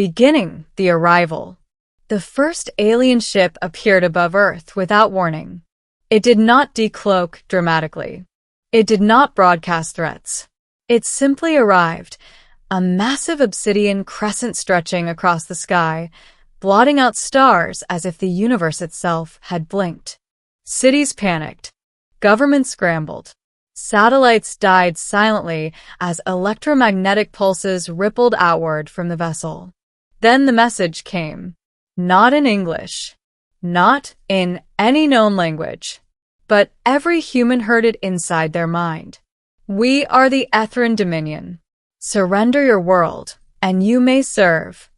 Beginning the arrival. The first alien ship appeared above Earth without warning. It did not decloak dramatically. It did not broadcast threats. It simply arrived, a massive obsidian crescent stretching across the sky, blotting out stars as if the universe itself had blinked. Cities panicked. Governments scrambled. Satellites died silently as electromagnetic pulses rippled outward from the vessel. Then the message came. Not in English. Not in any known language. But every human heard it inside their mind. We are the Ethran Dominion. Surrender your world, and you may serve.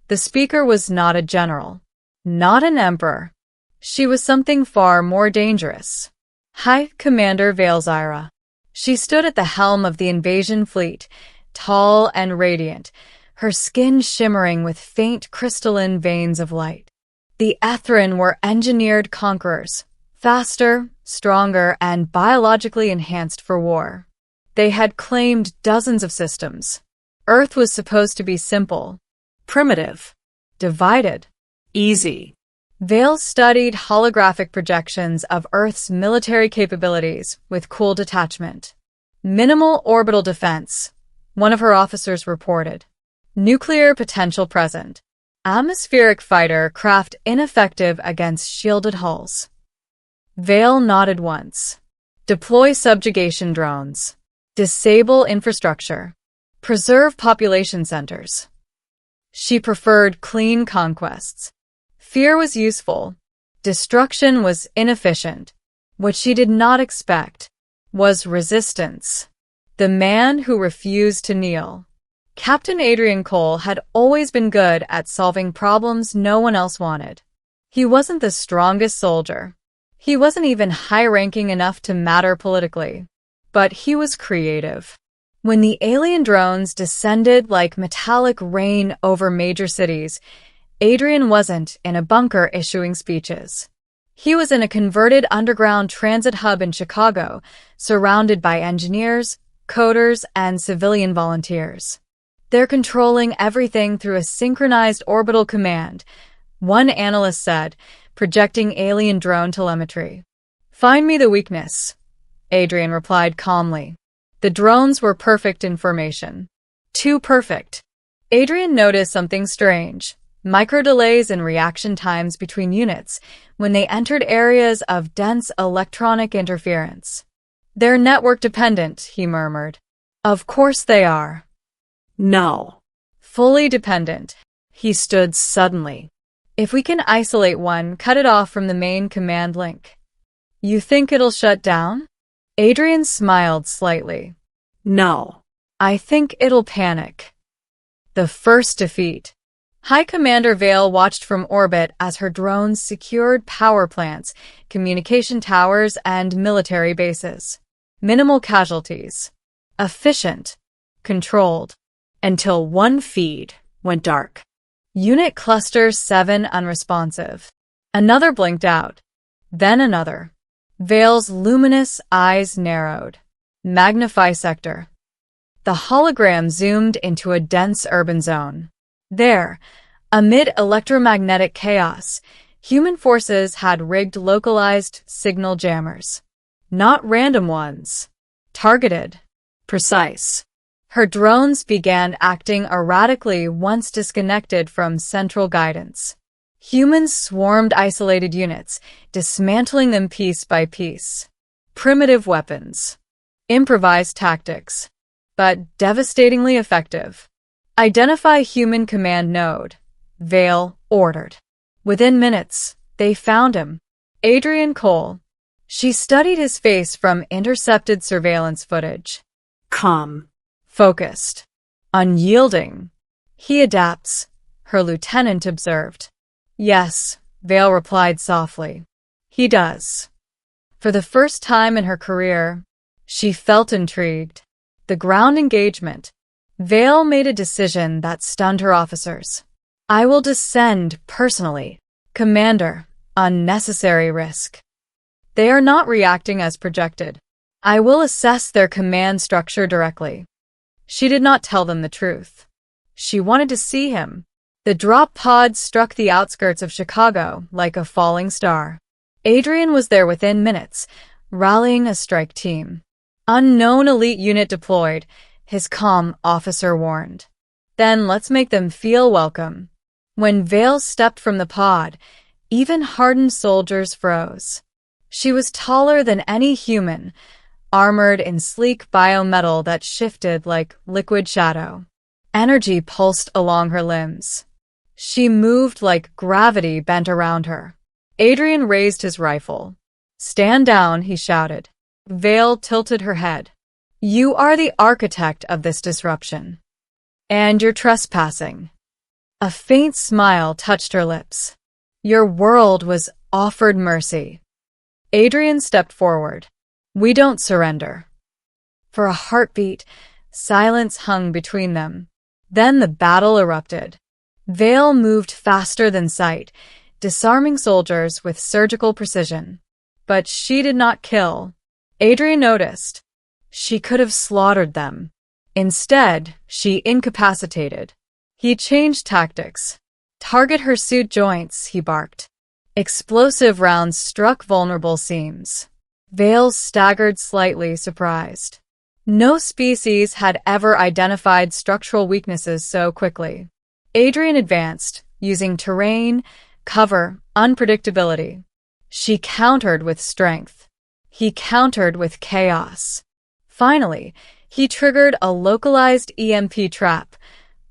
The speaker was not a general. Not an emperor. She was something far more dangerous. High Commander Valzyra. She stood at the helm of the invasion fleet, tall and radiant, her skin shimmering with faint crystalline veins of light. The Ethran were engineered conquerors, faster, stronger, and biologically enhanced for war. They had claimed dozens of systems. Earth was supposed to be simple, primitive, divided, easy. Vale studied holographic projections of Earth's military capabilities with cool detachment. Minimal orbital defense, one of her officers reported. Nuclear potential present. Atmospheric fighter craft ineffective against shielded hulls. Vale nodded once. Deploy subjugation drones. Disable infrastructure. Preserve population centers. She preferred clean conquests. Fear was useful. Destruction was inefficient. What she did not expect was resistance. The man who refused to kneel. Captain Adrian Cole had always been good at solving problems no one else wanted. He wasn't the strongest soldier. He wasn't even high-ranking enough to matter politically. But he was creative. When the alien drones descended like metallic rain over major cities, Adrian wasn't in a bunker issuing speeches. He was in a converted underground transit hub in Chicago, surrounded by engineers, coders, and civilian volunteers. They're controlling everything through a synchronized orbital command, one analyst said, projecting alien drone telemetry. Find me the weakness, Adrian replied calmly. The drones were perfect in formation. Too perfect. Adrian noticed something strange. Micro-delays in reaction times between units when they entered areas of dense electronic interference. They're network-dependent, he murmured. Of course they are. No. Fully dependent. He stood suddenly. If we can isolate one, cut it off from the main command link. You think it'll shut down? Adrian smiled slightly. No. I think it'll panic. The first defeat. High Commander Vale watched from orbit as her drones secured power plants, communication towers, and military bases. Minimal casualties. Efficient. Controlled. Until one feed went dark. Unit Cluster 7 unresponsive. Another blinked out. Then another. Vale's luminous eyes narrowed. Magnify sector. The hologram zoomed into a dense urban zone. There, amid electromagnetic chaos, human forces had rigged localized signal jammers. Not random ones. Targeted. Precise. Her drones began acting erratically once disconnected from central guidance. Humans swarmed isolated units, dismantling them piece by piece. Primitive weapons. Improvised tactics. But devastatingly effective. Identify human command node. Vale ordered. Within minutes, they found him. Adrian Cole. She studied his face from intercepted surveillance footage. Calm. Focused. Unyielding. He adapts, her lieutenant observed. Yes, Vale replied softly. He does. For the first time in her career, she felt intrigued. The ground engagement. Vale made a decision that stunned her officers. I will descend personally. Commander, unnecessary risk. They are not reacting as projected. I will assess their command structure directly. She did not tell them the truth. She wanted to see him. The drop pod struck the outskirts of Chicago like a falling star. Adrian was there within minutes, rallying a strike team. Unknown elite unit deployed, his calm officer warned. Then let's make them feel welcome. When Vale stepped from the pod, even hardened soldiers froze. She was taller than any human, armored in sleek biometal that shifted like liquid shadow. Energy pulsed along her limbs. She moved like gravity bent around her. Adrian raised his rifle. "Stand down," he shouted. Vale tilted her head. "You are the architect of this disruption. And you're trespassing." A faint smile touched her lips. "Your world was offered mercy." Adrian stepped forward. "We don't surrender." For a heartbeat, silence hung between them. Then the battle erupted. Vale moved faster than sight, disarming soldiers with surgical precision. But she did not kill. Adrian noticed. She could have slaughtered them. Instead, she incapacitated. He changed tactics. "Target her suit joints," he barked. Explosive rounds struck vulnerable seams. Vale staggered slightly, surprised. No species had ever identified structural weaknesses so quickly. Adrian advanced, using terrain, cover, unpredictability. She countered with strength. He countered with chaos. Finally, he triggered a localized EMP trap,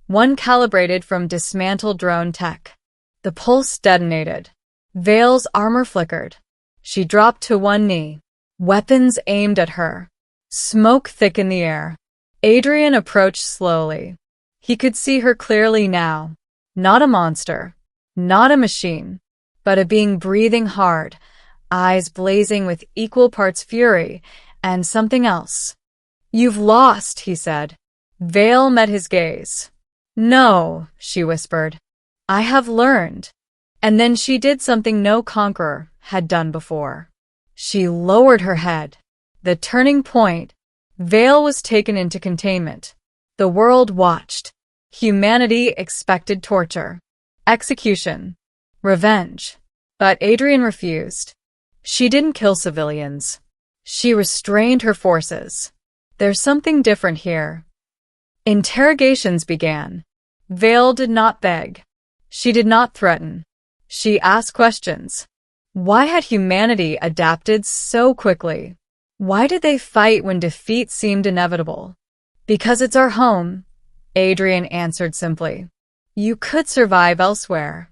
one calibrated from dismantled drone tech. The pulse detonated. Vale's armor flickered. She dropped to one knee. Weapons aimed at her. Smoke thick in the air. Adrian approached slowly. He could see her clearly now. Not a monster. Not a machine. But a being breathing hard, eyes blazing with equal parts fury and something else. "You've lost," he said. Vale met his gaze. "No," she whispered. "I have learned." And then she did something no conqueror had done before. She lowered her head. The turning point. Vale was taken into containment. The world watched. Humanity expected torture, execution, revenge. But Adrian refused. She didn't kill civilians. She restrained her forces. "There's something different here." Interrogations began. Vale did not beg. She did not threaten. She asked questions. Why had humanity adapted so quickly? Why did they fight when defeat seemed inevitable? "Because it's our home," Adrian answered simply. "You could survive elsewhere."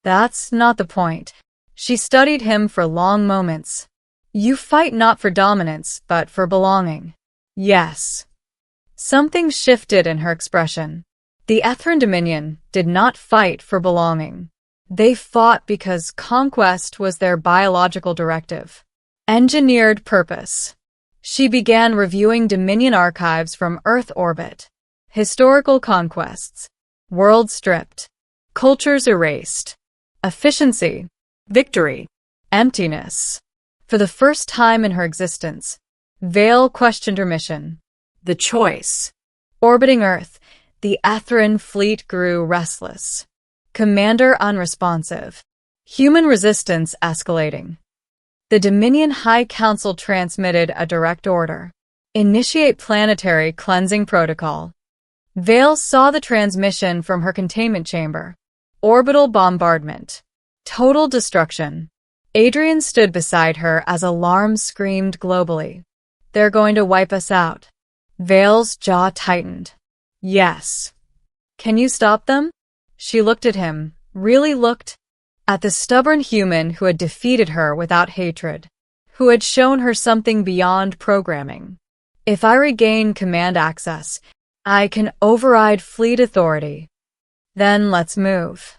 "That's not the point." She studied him for long moments. "You fight not for dominance, but for belonging." "Yes." Something shifted in her expression. The Ethran Dominion did not fight for belonging. They fought because conquest was their biological directive. Engineered purpose. She began reviewing Dominion archives from Earth orbit. Historical conquests. World stripped. Cultures erased. Efficiency. Victory. Emptiness. For the first time in her existence, Vale questioned her mission. The choice. Orbiting Earth, the Ethran fleet grew restless. Commander unresponsive. Human resistance escalating. The Dominion High Council transmitted a direct order. Initiate planetary cleansing protocol. Vale saw the transmission from her containment chamber. Orbital bombardment. Total destruction. Adrian stood beside her as alarms screamed globally. "They're going to wipe us out." Vale's jaw tightened. "Yes." "Can you stop them?" She looked at him, really looked, at the stubborn human who had defeated her without hatred, who had shown her something beyond programming. "If I regain command access, I can override fleet authority. Then let's move."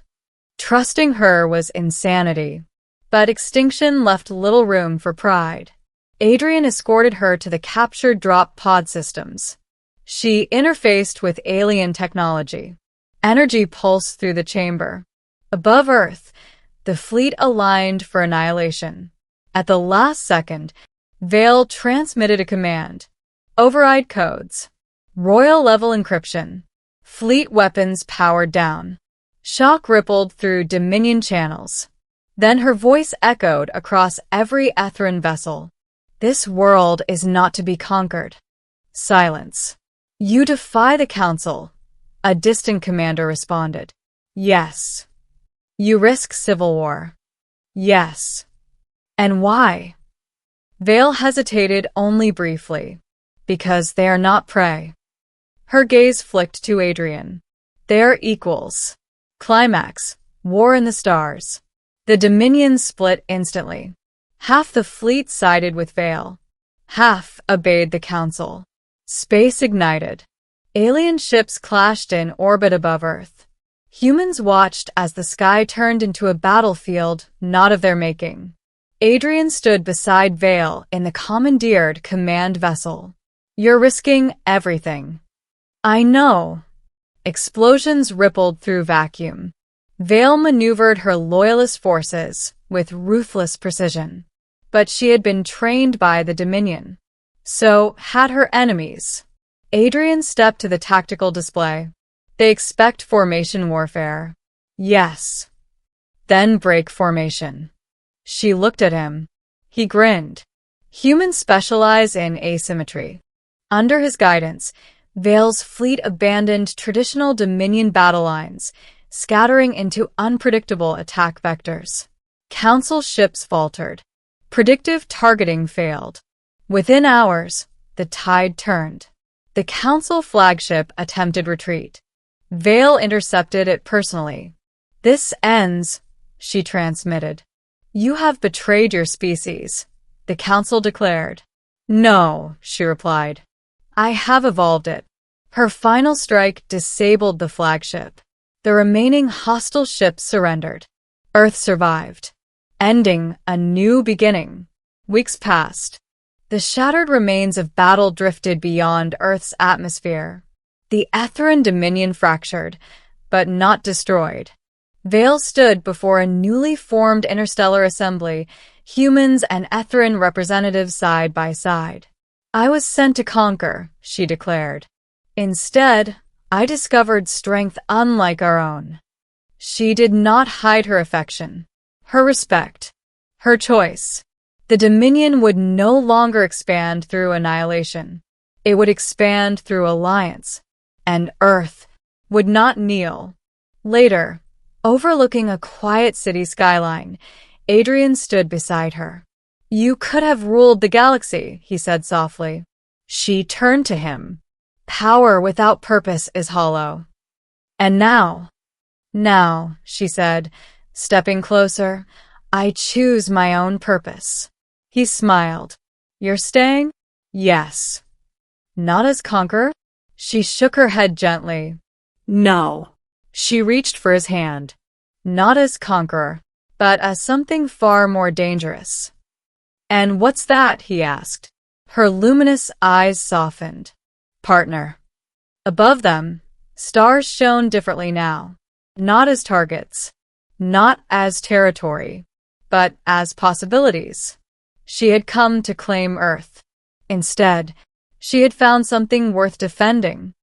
Trusting her was insanity, but extinction left little room for pride. Adrian escorted her to the captured drop pod systems. She interfaced with alientechnology. Energy pulsed through the chamber. Above Earth, the fleet aligned for annihilation. At the last second, Vale transmitted a command. Override codes. Royal-level encryption. Fleet weapons powered down. Shock rippled through Dominion channels. Then her voice echoed across every Etheran vessel. This world is not to be conquered. Silence. You defy the Council, a distant commander responded. Yes. You risk civil war. Yes. And why? Vale hesitated only briefly. Because they are not prey. Her gaze flicked to Adrian. They are equals. Climax. War in the stars. The Dominion split instantly. Half the fleet sided with Vale. Half obeyed the Council. Space ignited. Alien ships clashed in orbit above Earth. Humans watched as the sky turned into a battlefield not of their making. Adrian stood beside Vale in the commandeered command vessel. You're risking everything. I know. Explosions rippled through vacuum. Vale maneuvered her loyalist forces with ruthless precision. But she had been trained by the Dominion. So had her enemies. Adrian stepped to the tactical display. They expect formation warfare. Yes. Then break formation. She looked at him. He grinned. Humans specialize in asymmetry. Under his guidance, Vale's fleet abandoned traditional Dominion battle lines, scattering into unpredictable attack vectors. Council ships faltered. Predictive targeting failed. Within hours, the tide turned. The Council flagship attempted retreat. Vale intercepted it personally. This ends, she transmitted. You have betrayed your species, the Council declared. No, she replied. I have evolved it. Her final strike disabled the flagship. The remaining hostile ships surrendered. Earth survived, ending a new beginning. Weeks passed. The shattered remains of battle drifted beyond Earth's atmosphere. The Etheran Dominion fractured, but not destroyed. Vale stood before a newly formed interstellar assembly, humans and Etheran representatives side by side. I was sent to conquer, she declared. Instead, I discovered strength unlike our own. She did not hide her affection, her respect, her choice. The Dominion would no longer expand through annihilation. It would expand through alliance, and Earth would not kneel. Later, overlooking a quiet city skyline, Adrian stood beside her. You could have ruled the galaxy, he said softly. She turned to him. Power without purpose is hollow. And now, she said, stepping closer, I choose my own purpose. He smiled. You're staying? Yes. Not as conqueror? She shook her head gently. No. She reached for his hand. Not as conqueror, but as something far more dangerous. And what's that? He asked. Her luminous eyes softened. Partner. Above them, stars shone differently now. Not as targets, not as territory, but as possibilities. She had come to claim Earth. Instead, she had found something worth defending.